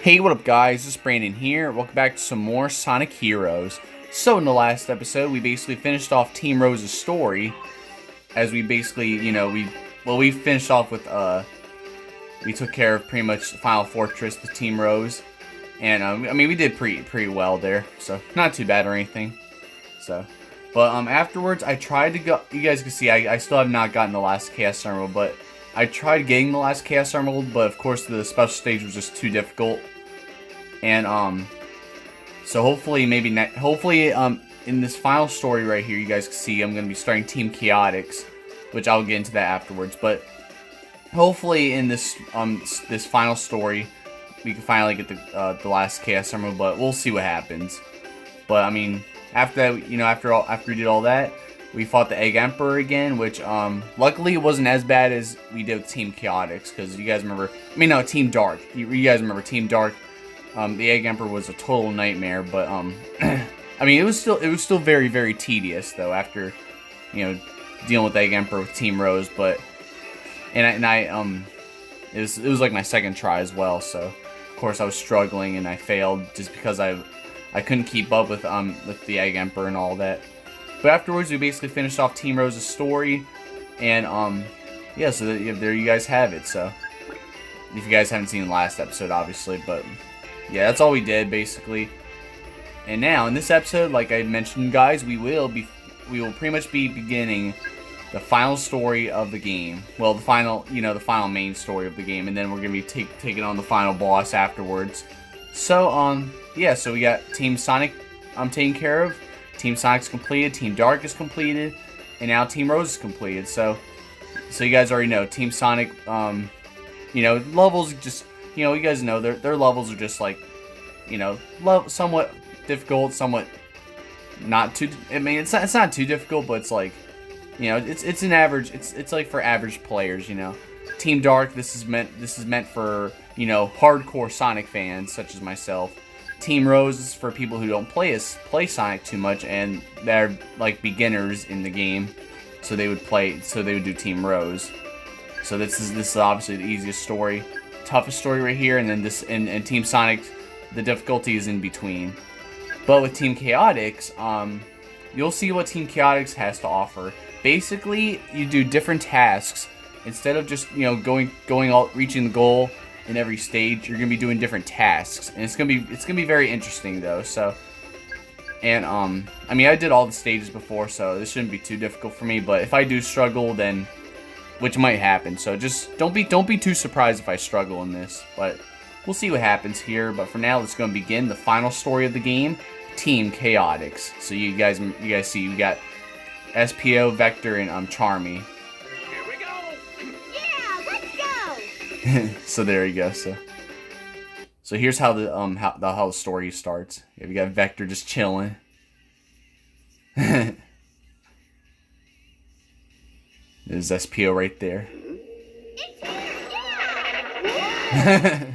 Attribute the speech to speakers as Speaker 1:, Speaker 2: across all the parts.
Speaker 1: Hey, what up guys, this is Brandin here. Welcome back to some more Sonic Heroes. So in the last episode, we basically finished off Team Rose's story. As we basically, we finished off with, we took care of pretty much the final fortress, the Team Rose. And, I mean, we did pretty well there, so not too bad or anything. So, but, afterwards, I tried to go, you guys can see, I still have not gotten the last Chaos Emerald, but I tried getting the last Chaos Emerald, but of course the special stage was just too difficult. And, so hopefully, in this final story right here, you guys can see I'm going to be starting Team Chaotix, which I'll get into that afterwards, but hopefully in this, this final story, we can finally get the last Chaos Emerald, but we'll see what happens. But, I mean, after that, after we did all that, we fought the Egg Emperor again, which, luckily it wasn't as bad as we did with Team Chaotix, because you guys remember, Team Dark. You guys remember Team Dark. The Egg Emperor was a total nightmare, but, I mean, it was still very, very tedious, though, after, dealing with the Egg Emperor with Team Rose, but, it was like my second try as well, so, of course, I was struggling, and I failed, just because I couldn't keep up with the Egg Emperor and all that. But afterwards, we basically finished off Team Rose's story, and, yeah, so there you guys have it, so, if you guys haven't seen the last episode, obviously, but yeah, that's all we did, basically. And now, in this episode, like I mentioned, guys, we will pretty much be beginning the final story of the game. Well, the final main story of the game, and then we're gonna be taking on the final boss afterwards. So, yeah, so we got Team Sonic taken care of. Team Sonic's completed, Team Dark is completed, and now Team Rose is completed. So you guys already know, Team Sonic, levels just, you guys know, their levels are just like, somewhat difficult, somewhat not too, I mean, it's not too difficult, but it's like, it's an average, it's like for average players, Team Dark, this is meant for, hardcore Sonic fans, such as myself. Team Rose is for people who don't play Sonic too much, and they're like beginners in the game, so they would do Team Rose. So this is obviously the easiest story. Toughest story right here, and then this and Team Sonic, the difficulty is in between. But with Team Chaotix, you'll see what Team Chaotix has to offer. Basically, you do different tasks instead of just reaching the goal in every stage. You're gonna be doing different tasks, and it's gonna be very interesting though. So, and I mean, I did all the stages before, so this shouldn't be too difficult for me. But if I do struggle, then which might happen, so just don't be too surprised if I struggle in this, but we'll see what happens here. But for now, let's go and begin the final story of the game, Team Chaotix. So you guys see, we got Espio, Vector, and Charmy.
Speaker 2: Here we go! Yeah, let's go!
Speaker 1: So there you go. So here's how the story starts. Yeah, we got Vector just chilling. There's Espio right there.
Speaker 2: It's here, yeah!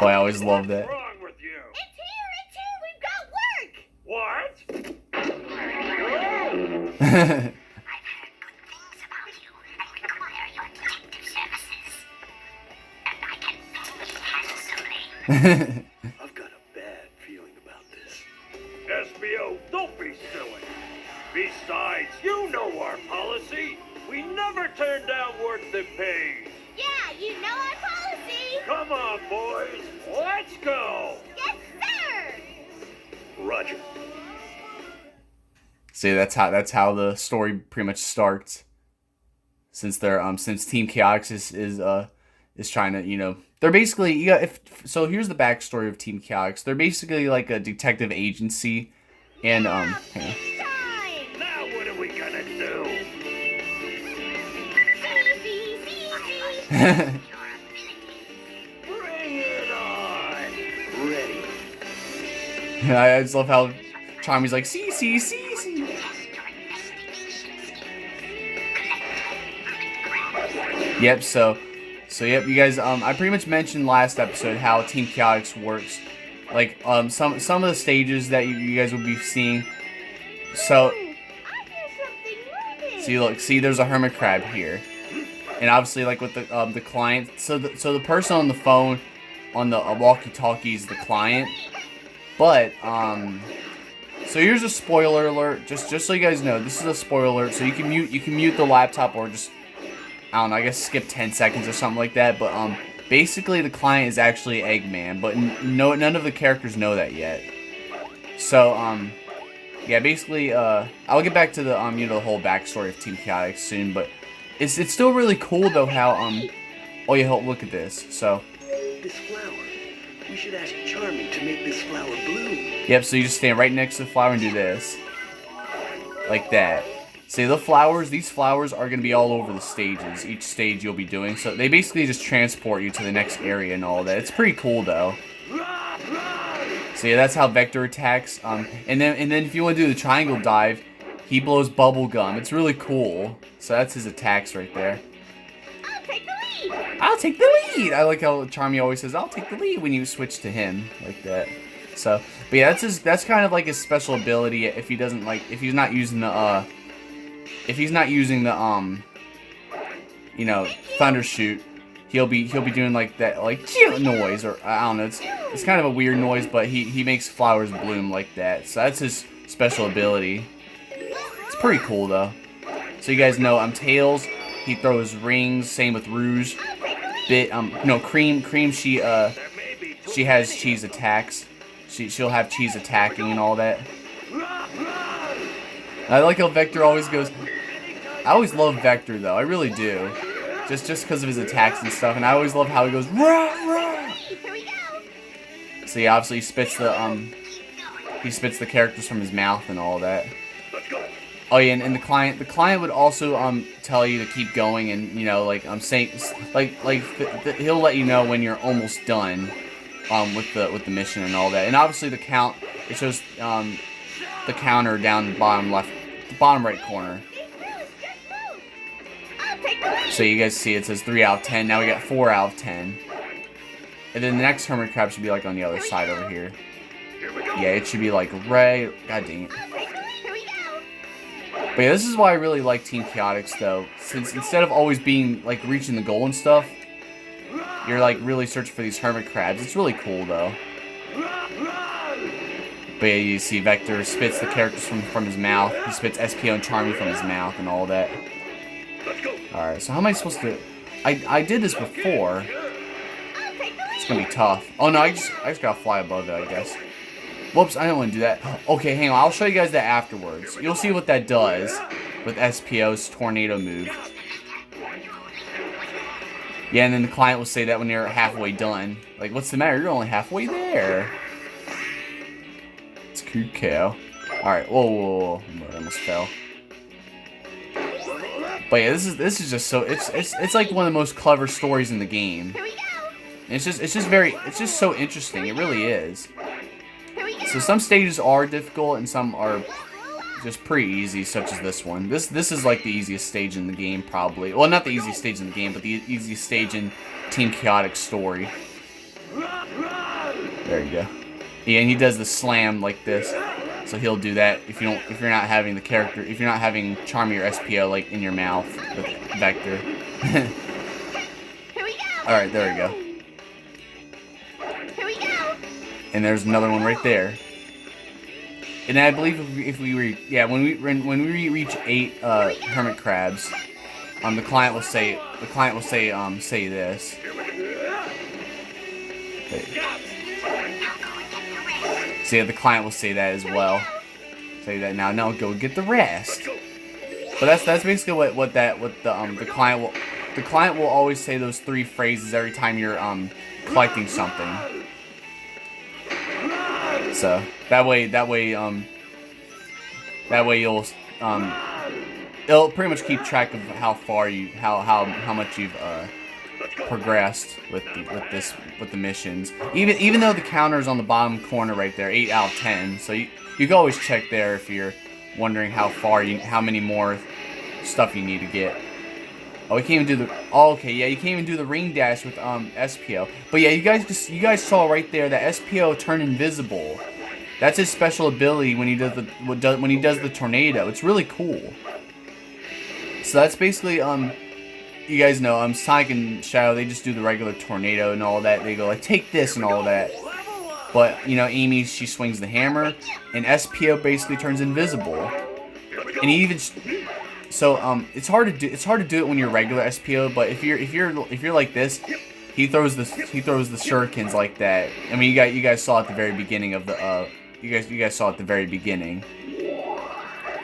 Speaker 1: Oh, I always love that.
Speaker 3: What's wrong with you?
Speaker 2: It's here, we've got work!
Speaker 3: What?
Speaker 2: I've heard good things about you and require your detective services. And I can pay handsomely.
Speaker 3: I've got a bad feeling about this. Espio, don't be silly. Besides, you know our policy. We never turn down work that pays.
Speaker 2: Yeah, you know our policy!
Speaker 3: Come on, boys. Let's go.
Speaker 2: Yes, sir!
Speaker 3: Roger.
Speaker 1: See, that's how the story pretty much starts. Since Team Chaotix is trying to, they're basically, so here's the backstory of Team Chaotix. They're basically like a detective agency, and
Speaker 2: Yeah,
Speaker 1: hang on.
Speaker 2: big time!
Speaker 3: Now what are we gonna do?
Speaker 2: See.
Speaker 3: Bring it on. Ready.
Speaker 1: I just love how Charmy's like, see. Yep, so yep, you guys, I pretty much mentioned last episode how Team Chaotix works. Like, some of the stages that you guys will be seeing. So,
Speaker 2: I hear something moving.
Speaker 1: see, look, see, there's a hermit crab here. and obviously like with the client. So the person on the phone, on the walkie-talkie is the client. But so here's a spoiler alert. Just so you guys know, this is a spoiler alert. So you can mute the laptop or just, I don't know, I guess skip 10 seconds or something like that. But basically the client is actually Eggman, but none of the characters know that yet. So yeah, basically I'll get back to the you know, the whole backstory of Team Chaotix soon, but it's still really cool though how oh yeah, look at this. So
Speaker 4: This flower. We should ask Charmy to make this flower bloom.
Speaker 1: yep, so you just stand right next to the flower and do this. Like that. See, the flowers, these flowers are going to be all over the stages. Each stage you'll be doing. So they basically just transport you to the next area and all that. It's pretty cool, though. So yeah, that's how Vector attacks. And then if you want to do the triangle dive, he blows bubble gum. It's really cool. So that's his attacks right there.
Speaker 2: I'll take the lead.
Speaker 1: I'll take the lead! I like how Charmy always says, I'll take the lead when you switch to him. Like that. So, but yeah, that's kind of like his special ability if he doesn't like, if he's not using the, you know, thunder shoot, he'll be doing like that, like noise, or I don't know, it's kind of a weird noise, but he makes flowers bloom like that. So that's his special ability. It's pretty cool though. So you guys know, Tails, he throws rings. Same with Rouge. No, Cream, she has cheese attacks. She'll have cheese attacking and all that. I like how Vector always goes. I always love Vector though. I really do. Just because of his attacks and stuff. And I always love how he goes rah rah.
Speaker 2: Here we go.
Speaker 1: So he obviously spits the characters from his mouth and all that. Oh yeah, and the client would also tell you to keep going, and you know, like I'm saying, he'll let you know when you're almost done with the mission and all that. And obviously the count, it shows the counter down the bottom left, the bottom right corner. So you guys see it says 3 out of 10. Now we got 4 out of 10. And then the next hermit crab should be like on the other side over here. Yeah, it should be like right. God dang it. But yeah, this is why I really like Team Chaotix though. Since instead of always being like reaching the goal and stuff, you're like really searching for these hermit crabs. It's really cool though. But yeah, you see Vector spits the characters from his mouth. He spits Espio and Charmy from his mouth and all that. Alright, so how am I supposed to... I did this before. It's gonna be tough. Oh no, I just gotta fly above it, I guess. Whoops, I didn't want to do that. Okay, hang on, I'll show you guys that afterwards. You'll see what that does with Espio's tornado move. Yeah, and then the client will say that when you're halfway done. Like, what's the matter? You're only halfway there. It's cute cow. Alright, whoa. I almost fell. But yeah, this is just so it's like one of the most clever stories in the game. And it's just so interesting. It really is. So some stages are difficult and some are just pretty easy, such as this one. This is like the easiest stage in the game, probably. Well, not the easiest stage in the game, but the easiest stage in Team Chaotix story. There you go. Yeah, and he does the slam like this. So he'll do that if you're not having Charmy or Espio like in your mouth with Vector. Alright, there we go. And there's another one right there. And I believe when we reach 8 hermit crabs, the client will say say this. So yeah, the client will say that as well. Say that now go get the rest. But that's basically what the client will always say those 3 phrases every time you're collecting something. So that way you'll it'll pretty much keep track of how far how much you've progressed with the missions. Even though the counter's on the bottom corner right there, 8 out of 10. So you can always check there if you're wondering how many more stuff you need to get. Oh, you can't even do the... Oh, okay, yeah, you can't even do the ring dash with Espio. But yeah, you guys saw right there that Espio turned invisible. That's his special ability when he does the tornado. It's really cool. So that's basically you guys know, Sonic and Chao, they just do the regular tornado and all that. They go like, take this and all that. But, you know, Amy, she swings the hammer, and Espio basically turns invisible. And he even, so it's hard to do it when you're regular Espio, but if you're like this, he throws the shurikens like that. I mean, you guys saw at the very beginning of the you guys saw at the very beginning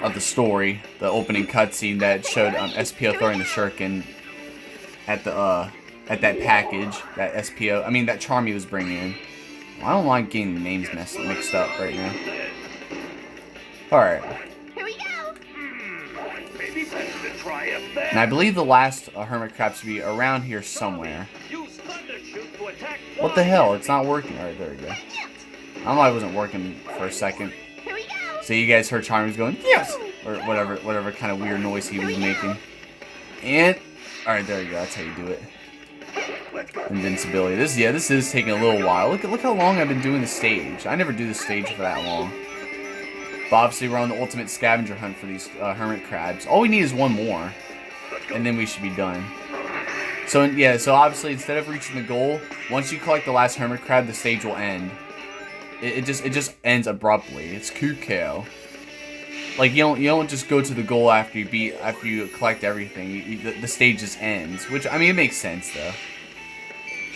Speaker 1: of the story, the opening cutscene that showed Espio throwing the shuriken at that package that that Charmy was bringing in. Well, I don't like getting the names mixed up right now. Alright.
Speaker 2: Here we go.
Speaker 3: Maybe best to try up there.
Speaker 1: And I believe the last hermit crab should be around here somewhere.
Speaker 3: Use thunder shoot to attack.
Speaker 1: What the hell? It's not working. Alright, there we go. I don't know why it wasn't working for a second.
Speaker 2: Here we go.
Speaker 1: So you guys heard Charmy going, yes! Or whatever kind of weird noise he was making. And, alright, there you go. That's how you do it. Invincibility. This is taking a little while. Look how long I've been doing the stage. I never do the stage for that long. But obviously we're on the ultimate scavenger hunt for these hermit crabs. All we need is one more, and then we should be done. So yeah, so obviously instead of reaching the goal, once you collect the last hermit crab, the stage will end. It just ends abruptly. It's Kukeo. Like you don't just go to the goal after you collect everything. The stage just ends, which I mean it makes sense though.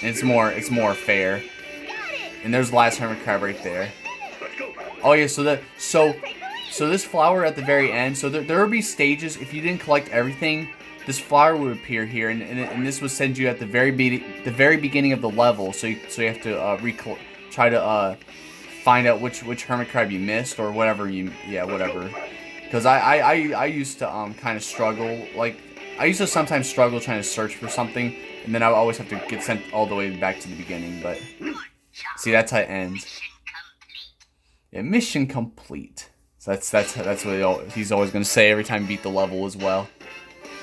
Speaker 1: And it's more fair. And there's the last hermit crab right there. Oh yeah, so this flower at the very end. So there will be stages. If you didn't collect everything, this flower would appear here, and this would send you at the very beginning of the level. So you have to try to find out which hermit crab you missed or whatever whatever. Because I used to kind of struggle. Like I used to sometimes struggle trying to search for something, and then I would always have to get sent all the way back to the beginning. But see, that's how it ends. Yeah, mission complete. So that's what he's always gonna say every time you beat the level as well.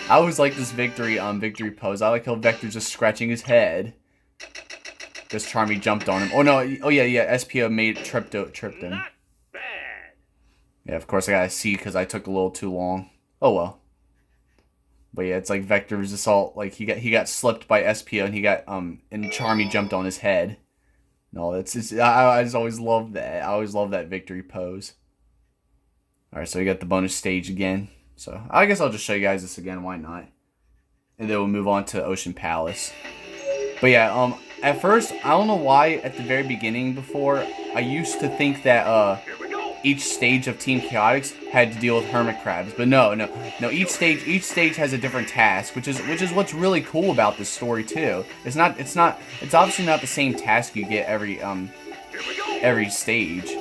Speaker 1: I always like this victory pose. I like how Vector's just scratching his head. Because Charmy jumped on him. Oh no! Oh yeah. Espio tripped him.
Speaker 3: Not bad.
Speaker 1: Yeah, of course I gotta see because I took a little too long. Oh well. But yeah, it's like Vector's just all like he got slipped by Espio and he got and Charmy jumped on his head. No, I just always love that. I always love that victory pose. Alright, so we got the bonus stage again. So I guess I'll just show you guys this again, why not? And then we'll move on to Ocean Palace. But yeah, at first, I don't know why at the very beginning before, I used to think that each stage of Team Chaotix had to deal with hermit crabs. But no, each stage has a different task, which is what's really cool about this story too. It's obviously not the same task you get every stage.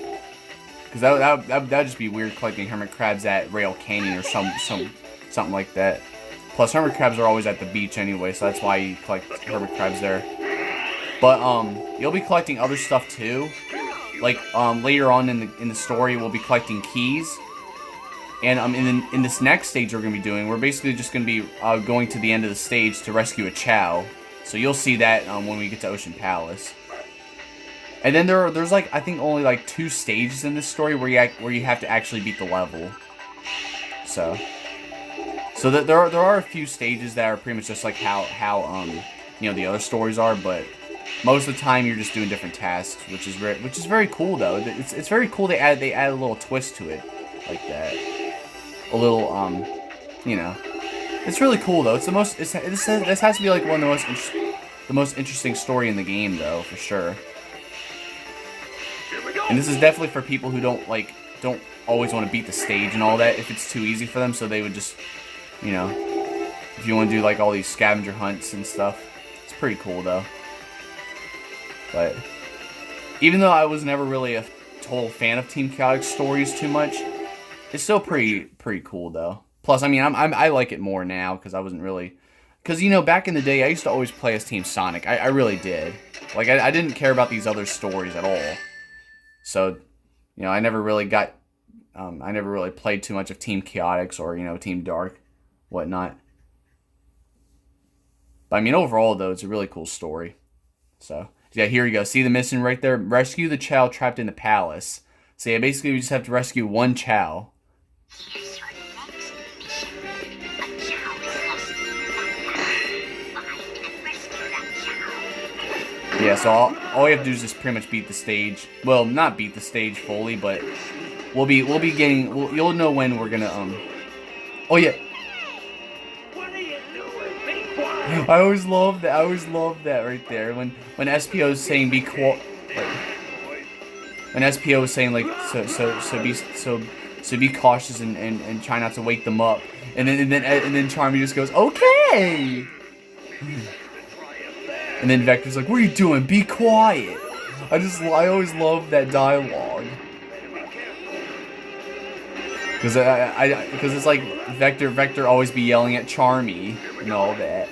Speaker 1: Because that would just be weird collecting hermit crabs at Rail Canyon or something like that. Plus, hermit crabs are always at the beach anyway, so that's why you collect hermit crabs there. But you'll be collecting other stuff too. Like later on in the story, we'll be collecting keys. And in this next stage we're gonna be doing, we're basically just gonna be going to the end of the stage to rescue a Chao. So you'll see that when we get to Ocean Palace. And then there's like I think only like 2 stages in this story where you have to actually beat the level. So there are a few stages that are pretty much just like how the other stories are, but most of the time you're just doing different tasks, which is very cool though. It's very cool they add a little twist to it like that. A little it's really cool though. This has to be like one of the most interesting story in the game though, for sure. And this is definitely for people who don't always want to beat the stage and all that if it's too easy for them, so they would just, if you want to do like all these scavenger hunts and stuff. It's pretty cool though. But even though I was never really a total fan of Team Chaotix stories too much, it's still pretty cool though. Plus, I mean, I like it more now because I wasn't really, because back in the day I used to always play as Team Sonic. I really did. Like I didn't care about these other stories at all. So, I never really played too much of Team Chaotix or, Team Dark, whatnot. But, I mean, overall, though, it's a really cool story. So, yeah, here you go. See the mission right there? Rescue the Chao trapped in the palace. So, yeah, basically, we just have to rescue one Chao.
Speaker 2: Here's your next mission. A Chao is lost in the
Speaker 1: Yeah, so all we have to do is just pretty much beat the stage. Well, not beat the stage fully, but we'll be getting. You'll know when we're gonna Oh yeah.
Speaker 3: What are you doing? Be quiet.
Speaker 1: I always love that. I always love that right there when Espio is saying be quiet. When Espio was saying like so be cautious and try not to wake them up, and then Charmy just goes okay. And then Vector's like, what are you doing? Be quiet. I always love that dialogue. Because it's like Vector always be yelling at Charmy and all that.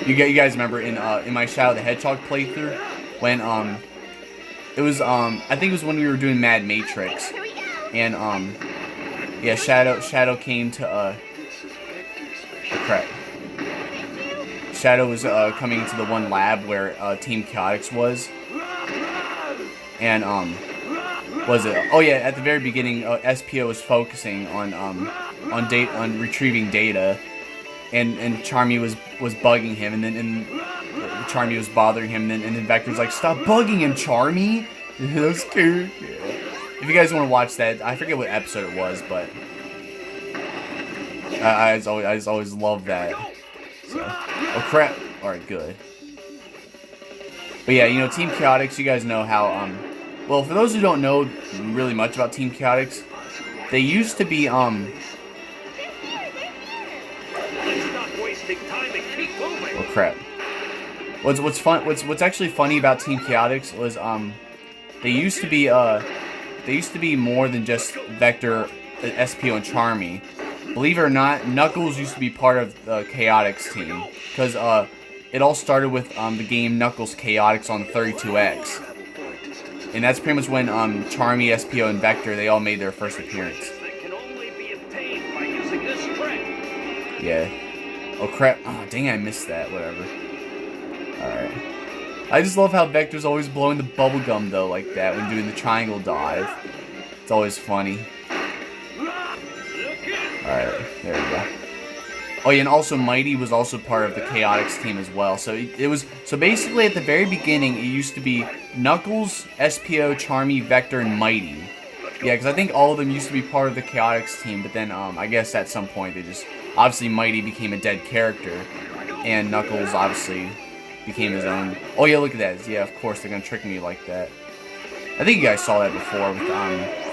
Speaker 1: You guys remember in my Shadow the Hedgehog playthrough when it was I think it was when we were doing Mad Matrix, and yeah, Shadow came to crap. Shadow was coming into the one lab where Team Chaotix was, and was it? Oh yeah, at the very beginning, Espio was focusing on retrieving data, and Charmy was bugging him, and then Charmy was bothering him, and then Vector's like, stop bugging him, Charmy. That was cute. Yeah. If you guys want to watch that, I forget what episode it was, but I just always love that. So. Oh crap! Alright, good. But yeah, you know, Team Chaotix, you guys know how, well, for those who don't know really much about Team Chaotix, they used to be,
Speaker 3: Let's not wasting time and keep moving.
Speaker 1: oh crap. What's actually funny about Team Chaotix was, they used to be more than just Vector, Espio, and Charmy. Believe it or not, Knuckles used to be part of the Chaotix team, because it all started with the game Knuckles Chaotix on 32X, and that's pretty much when Charmy, Espio, and Vector, they all made their first appearance.
Speaker 3: That can only be obtained by using this trick.
Speaker 1: Yeah. Oh crap! Oh dang, I missed that. Whatever. All right. I just love how Vector's always blowing the bubble gum though, like that when doing the triangle dive. It's always funny. Alright, there we go. Oh yeah, and also Mighty was also part of the Chaotix team as well. So so basically at the very beginning it used to be Knuckles, Espio, Charmy, Vector, and Mighty. Yeah, because I think all of them used to be part of the Chaotix team, but then I guess at some point they just obviously Mighty became a dead character, and Knuckles obviously became his own. Oh yeah, look at that. Yeah, of course they're gonna trick me like that. I think you guys saw that before with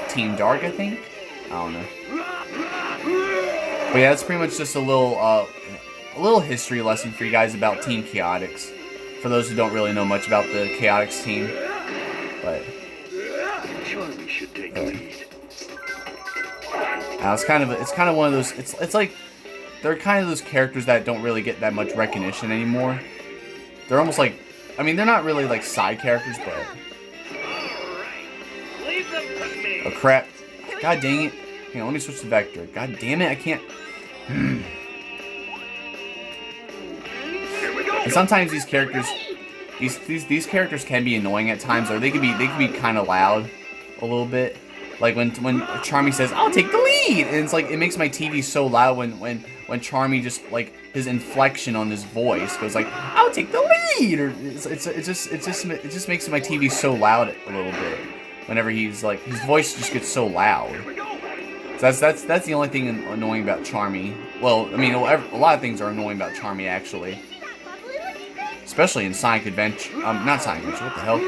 Speaker 1: Team Dark, I think. I don't know. But yeah, that's pretty much just a little history lesson for you guys about Team Chaotix. For those who don't really know much about the Chaotix team, but
Speaker 4: Charmy should take the lead.
Speaker 1: it's kind of one of those. It's like they're kind of those characters that don't really get that much recognition anymore. They're almost like, I mean, they're not really like side characters, but
Speaker 3: Leave them to me.
Speaker 1: oh crap! God dang it! Hang on, let me switch to Vector. God damn it, I can't. And sometimes these characters, these characters can be annoying at times, or they can be kind of loud, a little bit. Like when Charmy says, "I'll take the lead," and it's like it makes my TV so loud when Charmy just like his inflection on his voice goes like, "I'll take the lead," or it just makes my TV so loud a little bit. Whenever he's like, his voice just gets so loud. So that's the only thing annoying about Charmy. Well, I mean, a lot of things are annoying about Charmy actually, especially in Sonic Adventure. Not Sonic Adventure. What the hell?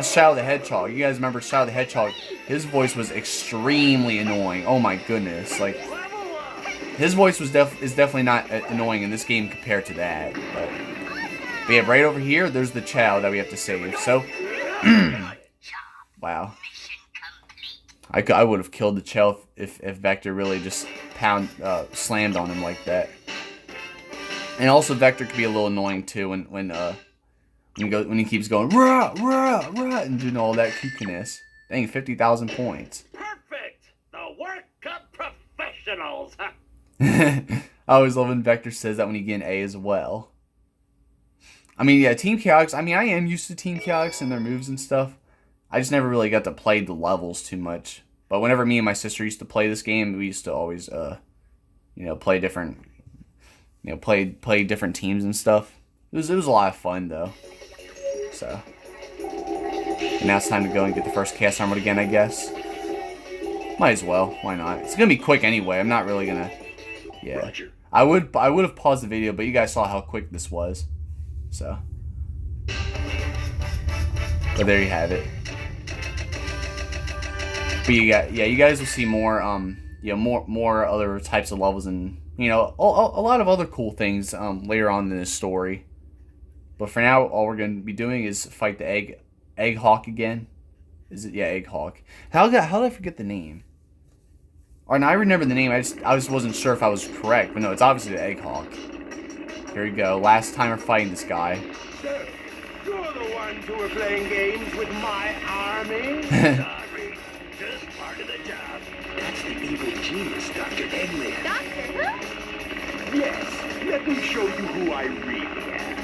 Speaker 1: Shadow the Hedgehog. You guys remember Shadow the Hedgehog? His voice was extremely annoying. Oh my goodness! Like his voice is definitely not annoying in this game compared to that. But yeah, right over here, there's the Chao that we have to save. So, wow. I would have killed the Chao if Vector really just slammed on him like that. And also Vector could be a little annoying too when he keeps going rah rah rah and doing all that kookiness. Dang, 50,000 points.
Speaker 3: Perfect. The work of professionals.
Speaker 1: I always love when Vector says that when you get an A as well. I mean, yeah, Team Chaotix. I mean, I am used to Team Chaotix and their moves and stuff. I just never really got to play the levels too much. But whenever me and my sister used to play this game, we used to always, play different, play different teams and stuff. was a lot of fun though. So, and now it's time to go and get the first cast armor again, I guess. Might as well. Why not? It's gonna be quick anyway. I'm not really gonna. Yeah.
Speaker 4: Roger.
Speaker 1: I would have paused the video, but you guys saw how quick this was. So. But there you have it. But you guys will see more more other types of levels and a lot of other cool things later on in this story. But for now, all we're gonna be doing is fight the egg hawk again. Is it egg hawk? How did I forget the name? Or no, I remember the name. I just wasn't sure if I was correct. But no, it's obviously the egg hawk. Here we go. Last time we're fighting this guy.
Speaker 3: So, you're the ones who were playing games with my army? Sorry, just part of the job.
Speaker 4: That's the evil genius, Dr. Eggman.
Speaker 2: Doctor Who?
Speaker 3: Yes, let me show you who I really am.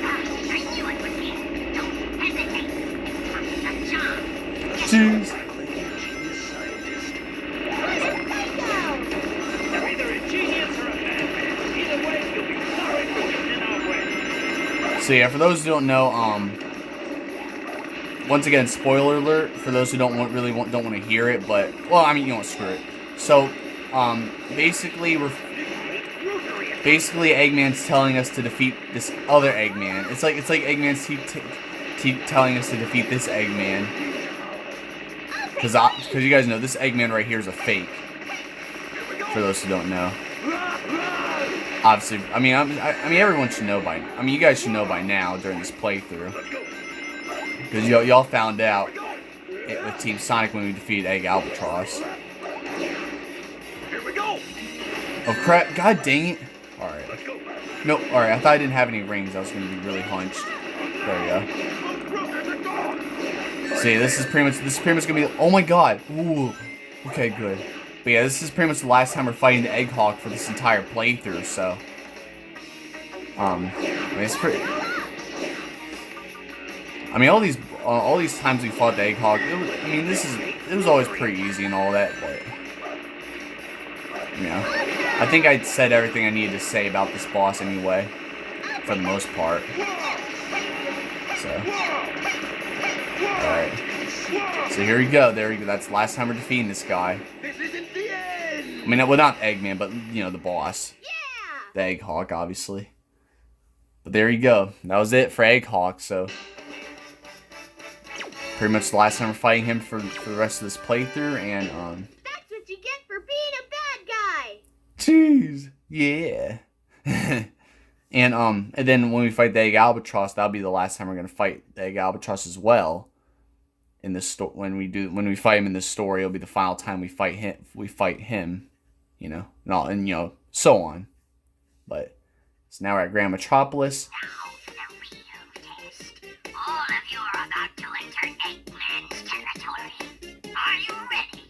Speaker 2: I knew it was him. Don't hesitate. It's Chao.
Speaker 1: Jeez.
Speaker 4: Genius scientist.
Speaker 3: You're either a genius or a madman. Either way, you'll be sorry for getting in our way.
Speaker 1: So yeah, for those who don't know, once again, spoiler alert for those who don't want to hear it, but well, I mean, screw it. So, basically Eggman's telling us to defeat this other Eggman. It's like Eggman's keep telling us to defeat this Eggman. Because you guys know this Eggman right here is a fake. For those who don't know. Obviously, I mean everyone should know you guys should know by now during this playthrough. Because y'all found out with Team Sonic when we defeated Egg Albatross.
Speaker 3: Here we go.
Speaker 1: Oh crap! God dang it! All right. No, all right. I thought I didn't have any rings. I was gonna be really hunched. There we go. See, this is pretty much gonna be. Oh my God! Ooh. Okay, good. But yeah, this is pretty much the last time we're fighting the Egg Hawk for this entire playthrough. So, I mean, it's pretty. I mean, all these times we fought the Egg Hawk, it was always pretty easy and all that, but I think I said everything I needed to say about this boss anyway, for the most part. So, alright. So here we go. There we go. That's the last time we're defeating this guy.
Speaker 3: This isn't the end.
Speaker 1: I mean, well, not Eggman, but the boss,
Speaker 2: Yeah.
Speaker 1: the Egg Hawk, obviously. But there you go. That was it for Egg Hawk. So. Pretty much the last time we're fighting him for the rest of this playthrough, and
Speaker 2: That's what you get for being a bad guy.
Speaker 1: jeez, yeah. and then when we fight the Egg Albatross, that'll be the last time we're gonna fight the Egg Albatross as well. In this when we fight him in this story, it'll be the final time we fight him. And so on. But so now we're at Grand Metropolis.
Speaker 2: Now for the real test. All of you are about to enter Eggman's territory. Are you ready?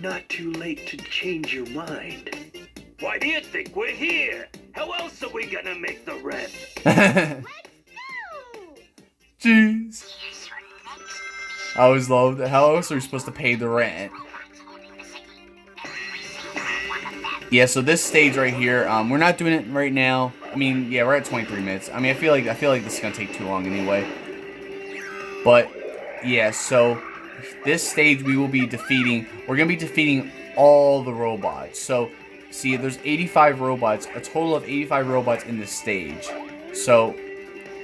Speaker 4: Not too late to change your mind.
Speaker 3: Why do you think we're here? How else are we gonna make the rent?
Speaker 2: Let's go!
Speaker 1: Jeez.
Speaker 2: Here's your next
Speaker 1: I always loved it. How else are we supposed to pay the rent?
Speaker 2: robots holding the city. Every single one of them.
Speaker 1: Yeah, so this stage right here, we're not doing it right now. I mean, yeah, we're at 23 minutes. I mean, I feel like this is gonna take too long anyway. But yeah, so this stage we're gonna be defeating all the robots. So see, there's 85 robots, a total of 85 robots in this stage. So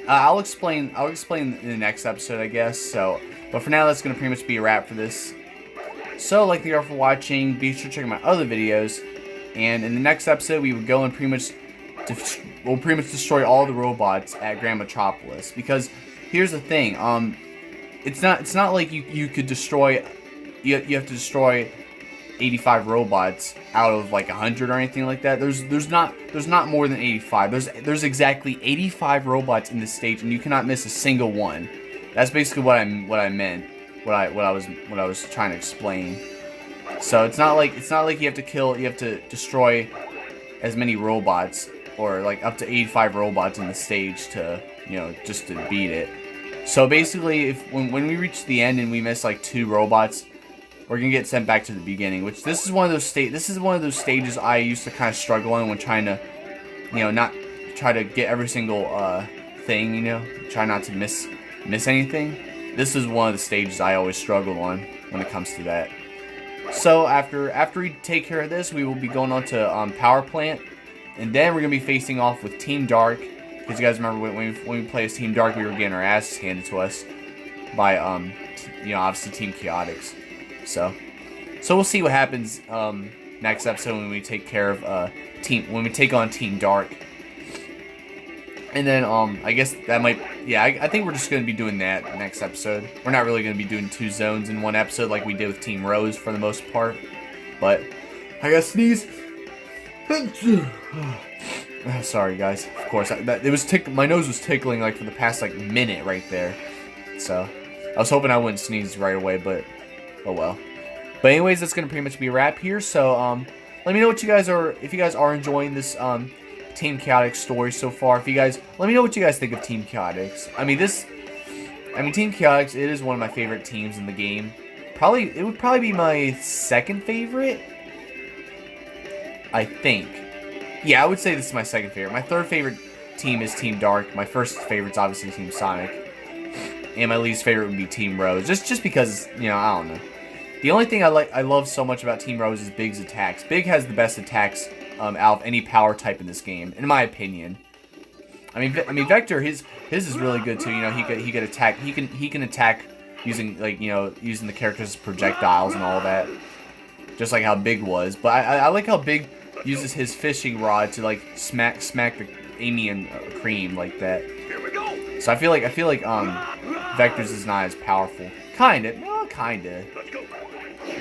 Speaker 1: I'll explain in the next episode, I guess. So, but for now, that's gonna pretty much be a wrap for this. So, thank you all for watching. Be sure to check out my other videos. And in the next episode, we would go and pretty much destroy all the robots at Grand Metropolis. Because here's the thing, it's not like you could destroy. You have to destroy 85 robots out of like 100 or anything like that. There's not more than 85. There's exactly 85 robots in this stage, and you cannot miss a single one. That's basically what I meant. What I was trying to explain. So it's not like you have to destroy as many robots, or like up to 85 robots in the stage to just to beat it. So basically, when we reach the end and we miss like 2 robots, we're gonna get sent back to the beginning. Which this is one of those stages I used to kind of struggle in when trying to, not try to get every single thing, you know, try not to miss anything. This is one of the stages I always struggle on when it comes to that. So after we take care of this, we will be going on to Power Plant, and then we're gonna be facing off with Team Dark. Because you guys remember when we played as Team Dark, we were getting our asses handed to us by you know, obviously Team Chaotix. So we'll see what happens next episode when we take care of when we take on Team Dark. And then I guess that might, yeah, I think we're just gonna be doing that next episode. We're not really gonna be doing 2 zones in one episode like we did with Team Rose for the most part. But I gotta sneeze. Sorry guys. Of course, my nose was tickling like for the past like minute right there. So I was hoping I wouldn't sneeze right away, but oh well. But anyways, that's gonna pretty much be a wrap here. So let me know what you guys are, if you guys are enjoying this Team Chaotix story so far. If you guys, let me know what you guys think of Team Chaotix. I mean Team Chaotix, it is one of my favorite teams in the game. It would probably be my second favorite, I think. Yeah, I would say this is my second favorite. My third favorite team is Team Dark. My first favorite's obviously Team Sonic. And my least favorite would be Team Rose. Just because, you know, I don't know. The only thing I love so much about Team Rose is Big's attacks. Big has the best attacks out of any power type in this game, in my opinion. I mean Vector, his is really good too. You know, he could attack. He can attack using, like, you know, using the characters' projectiles and all that, just like how Big was. But I like how Big uses his fishing rod to like smack the Amy and Cream like that. So I feel like Vector's is not as powerful. Kinda.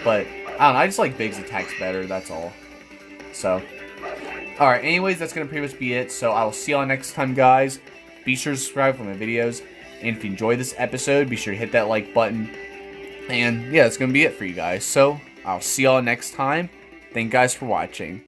Speaker 1: But I don't know, I just like Big's attacks better, that's all. So alright, anyways, that's gonna pretty much be it. So I will see y'all next time, guys. Be sure to subscribe for my videos. And if you enjoyed this episode, be sure to hit that like button. And yeah, that's gonna be it for you guys. So I'll see y'all next time. Thank you guys for watching.